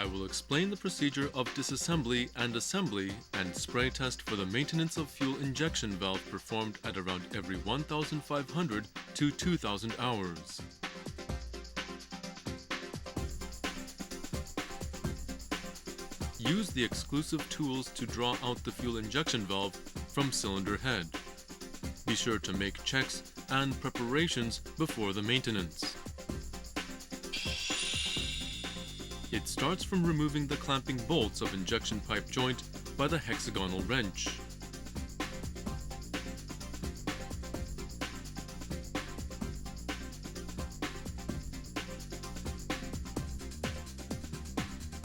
I will explain the procedure of disassembly and assembly and spray test for the maintenance of fuel injection valve performed at around every 1,500 to 2,000 hours. Use the exclusive tools to draw out the fuel injection valve from cylinder head. Be sure to make checks and preparations before the maintenance. It starts from removing the clamping bolts of injection pipe joint by the hexagonal wrench.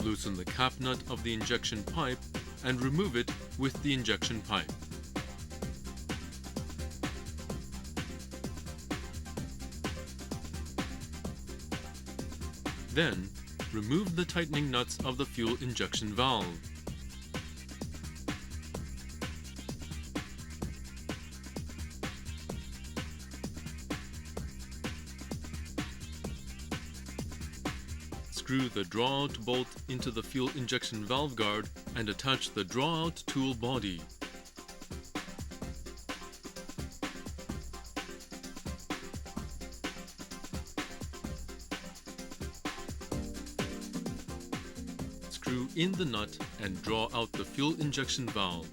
Loosen the cap nut of the injection pipe and remove it with the injection pipe. Then, remove the tightening nuts of the fuel injection valve. Screw the draw-out bolt into the fuel injection valve guard and attach the draw-out tool body. Screw in the nut and draw out the fuel injection valve.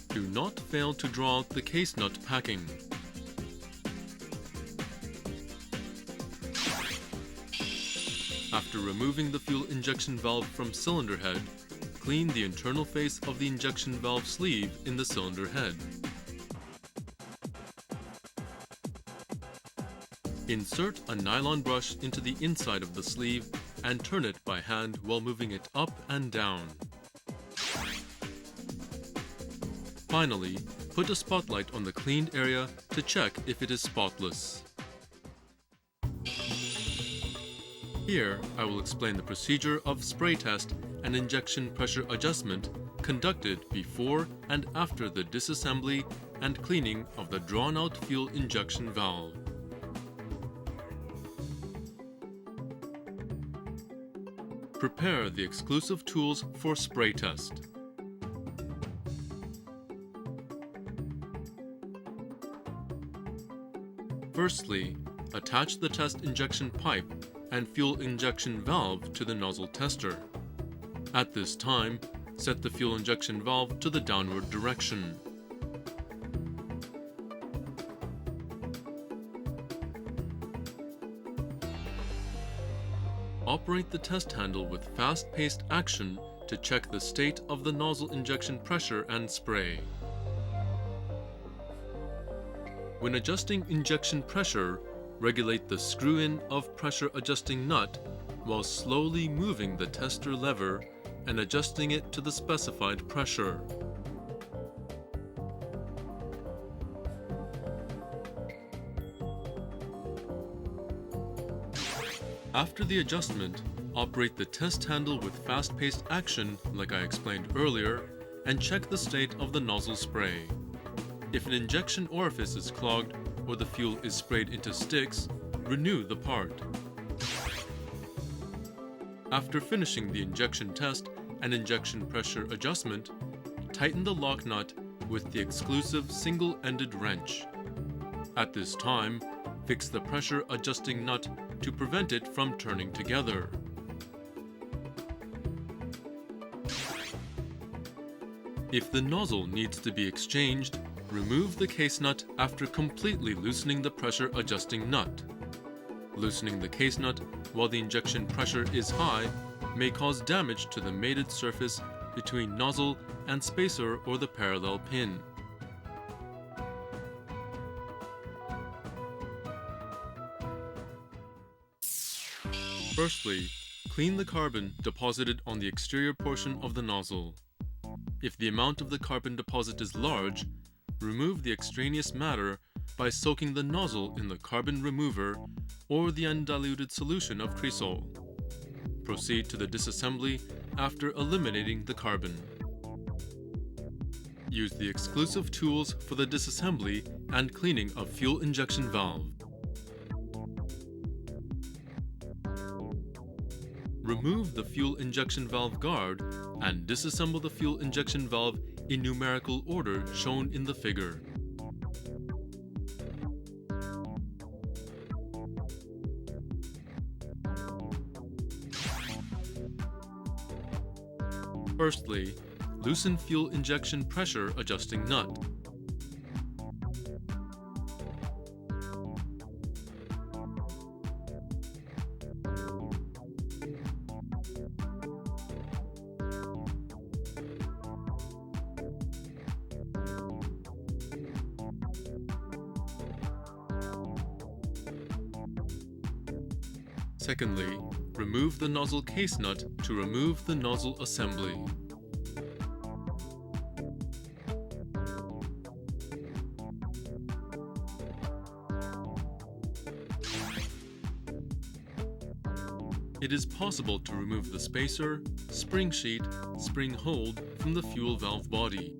Do not fail to draw out the case nut packing. After removing the fuel injection valve from cylinder head, clean the internal face of the injection valve sleeve in the cylinder head. Insert a nylon brush into the inside of the sleeve and turn it by hand while moving it up and down. Finally, put a spotlight on the cleaned area to check if it is spotless. Here, I will explain the procedure of spray test and injection pressure adjustment conducted before and after the disassembly and cleaning of the drawn-out fuel injection valve. Prepare the exclusive tools for spray test. Firstly, attach the test injection pipe and fuel injection valve to the nozzle tester. At this time, set the fuel injection valve to the downward direction. Operate the test handle with fast-paced action to check the state of the nozzle injection pressure and spray. When adjusting injection pressure, regulate the screw-in of pressure adjusting nut while slowly moving the tester lever and adjusting it to the specified pressure. After the adjustment, operate the test handle with fast-paced action like I explained earlier and check the state of the nozzle spray. If an injection orifice is clogged or the fuel is sprayed into sticks, renew the part. After finishing the injection test and injection pressure adjustment, tighten the lock nut with the exclusive single-ended wrench. At this time, fix the pressure adjusting nut to prevent it from turning together. If the nozzle needs to be exchanged, remove the case nut after completely loosening the pressure adjusting nut. Loosening the case nut while the injection pressure is high may cause damage to the mated surface between nozzle and spacer or the parallel pin. Firstly, clean the carbon deposited on the exterior portion of the nozzle. If the amount of the carbon deposit is large, remove the extraneous matter by soaking the nozzle in the carbon remover or the undiluted solution of cresol. Proceed to the disassembly after eliminating the carbon. Use the exclusive tools for the disassembly and cleaning of fuel injection valve. Remove the fuel injection valve guard and disassemble the fuel injection valve in numerical order shown in the figure. Firstly, loosen fuel injection pressure adjusting nut. Secondly, remove the nozzle case nut to remove the nozzle assembly. It is possible to remove the spacer, spring sheet, spring hold from the fuel valve body.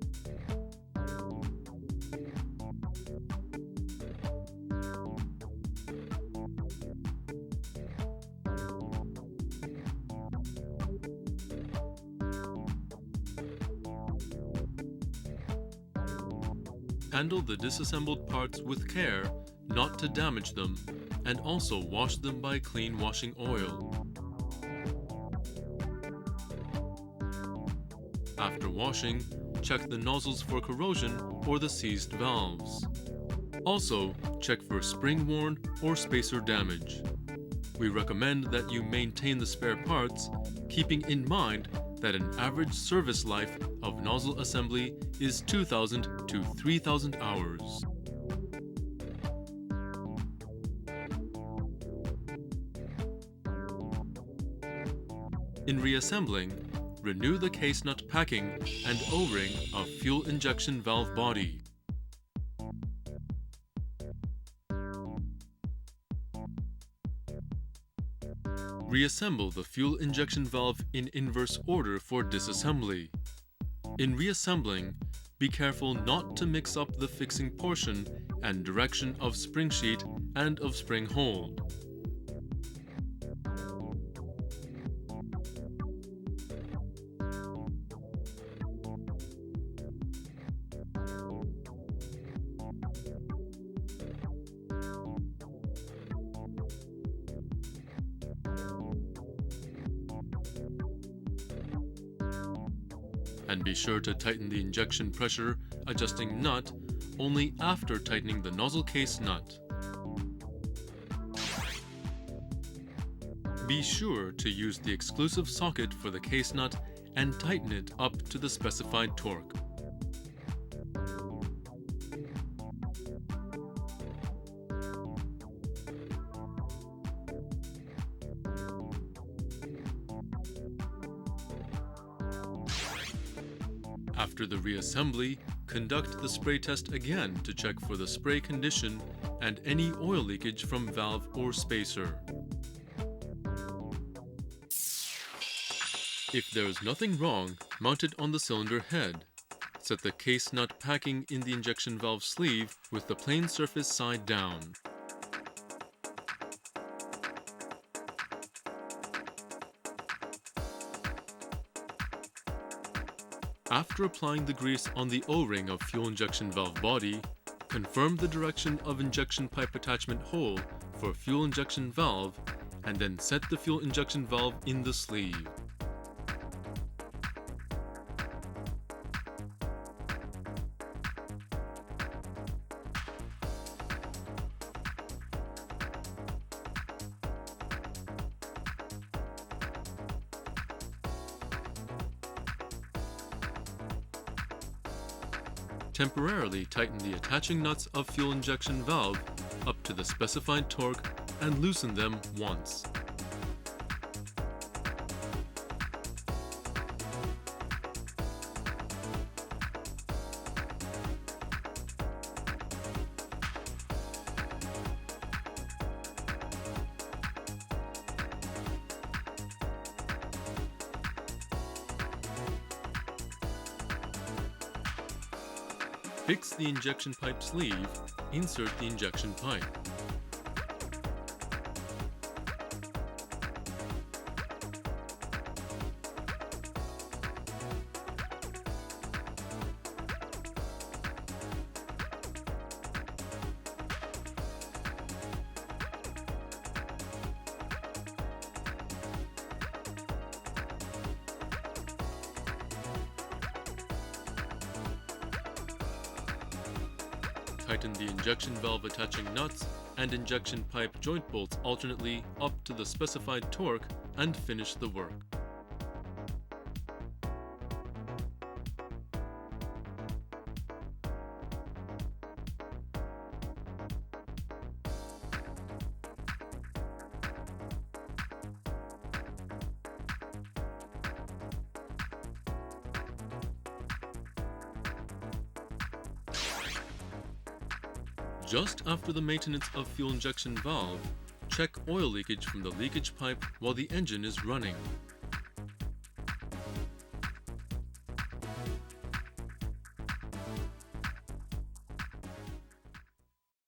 Handle the disassembled parts with care not to damage them, and also wash them by clean washing oil. After washing, check the nozzles for corrosion or the seized valves. Also, check for spring-worn or spacer damage. We recommend that you maintain the spare parts, keeping in mind that an average service life of nozzle assembly is 2,000 to 3,000 hours. In reassembling, renew the case nut packing and O-ring of fuel injection valve body. Reassemble the fuel injection valve in inverse order for disassembly. In reassembling, be careful not to mix up the fixing portion and direction of spring sheet and of spring hold. And be sure to tighten the injection pressure adjusting nut only after tightening the nozzle case nut. Be sure to use the exclusive socket for the case nut and tighten it up to the specified torque. After the reassembly, conduct the spray test again to check for the spray condition and any oil leakage from valve or spacer. If there is nothing wrong, mount it on the cylinder head. Set the case nut packing in the injection valve sleeve with the plane surface side down. After applying the grease on the O-ring of fuel injection valve body, confirm the direction of injection pipe attachment hole for fuel injection valve and then set the fuel injection valve in the sleeve. Temporarily tighten the attaching nuts of fuel injection valve up to the specified torque and loosen them once. fix the injection pipe sleeve, insert the injection pipe. Tighten the injection valve attaching nuts and injection pipe joint bolts alternately up to the specified torque and finish the work. Just after the maintenance of fuel injection valve, check oil leakage from the leakage pipe while the engine is running.